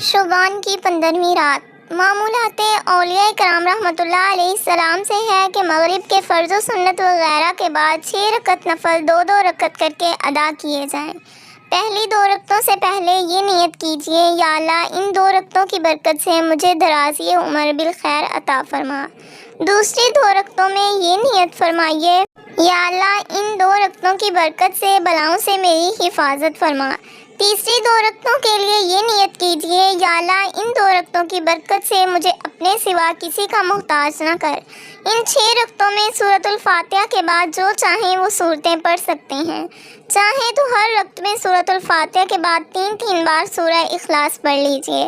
شعبان کی 15ویں رات معمولات اولیاء کرام رحمۃ اللہ علیہ السلام سے ہے کہ مغرب کے فرض و سنت وغیرہ کے بعد 6 رکعت نفل 2 رکعت کر کے ادا کیے جائیں۔ پہلی 2 رکعتوں سے پہلے یہ نیت کیجیے، یا اللہ ان 2 رکعتوں کی برکت سے مجھے درازی عمر بالخیر عطا فرما۔ دوسری 2 رکعتوں میں یہ نیت فرمائیے، یا اللہ ان 2 رکعتوں کی برکت سے بلاؤں سے میری حفاظت فرما۔ تیسری 2 رکعتوں کے لیے یہ نیت کیجیے، یا اللہ ان 2 رکعتوں کی برکت سے مجھے اپنے سوا کسی کا محتاج نہ کر۔ ان 6 رکعتوں میں سورۃ الفاتحہ کے بعد جو چاہیں وہ صورتیں پڑھ سکتے ہیں۔ چاہیں تو ہر رکعت میں سورۃ الفاتحہ کے بعد 3 بار سورہ اخلاص پڑھ لیجئے۔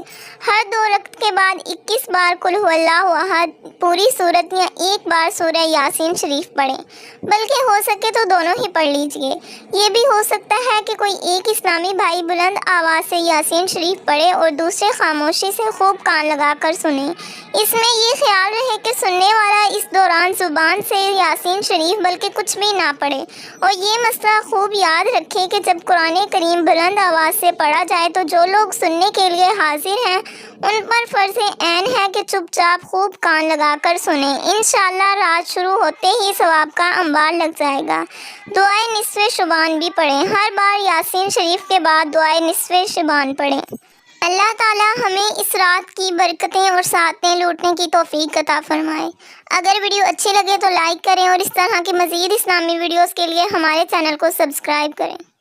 ہر 2 رکعت کے بعد 21 بار قل هو اللہ احد پوری سورت یا 1 بار سورہ یاسین شریف پڑھیں، بلکہ ہو سکے تو دونوں ہی پڑھ لیجئے۔ یہ بھی ہو سکتا ہے کہ کوئی ایک اسلامی بھائی بلند آواز سے یاسین شریف پڑھے اور دوسرے خاموشی سے خوب کان لگا کر سنیں۔ اس میں یہ خیال رہے کہ سننے والا اس دوران زبان سے یاسین شریف بلکہ کچھ بھی نہ پڑھے، اور یہ مسئلہ خوب یاد رکھے کہ جب قرآن کریم بلند آواز سے پڑھا جائے تو جو لوگ سننے کے لیے حاضر ہیں ان پر فرض عین ہے کہ چپ چاپ خوب کان لگا کر سنیں۔ انشاءاللہ رات شروع ہوتے ہی ثواب کا انبار لگ جائے گا۔ دعائے نصف شعبان بھی پڑھیں، ہر بار یاسین شریف کے بعد دعائے نصف شعبان پڑھیں۔ اللہ تعالی ہمیں اس رات کی برکتیں اور سعادتیں لوٹنے کی توفیق عطا فرمائے۔ اگر ویڈیو اچھی لگے تو لائک کریں اور اس طرح کی مزید اسلامی ویڈیوز کے لیے ہمارے چینل کو سبسکرائب کریں۔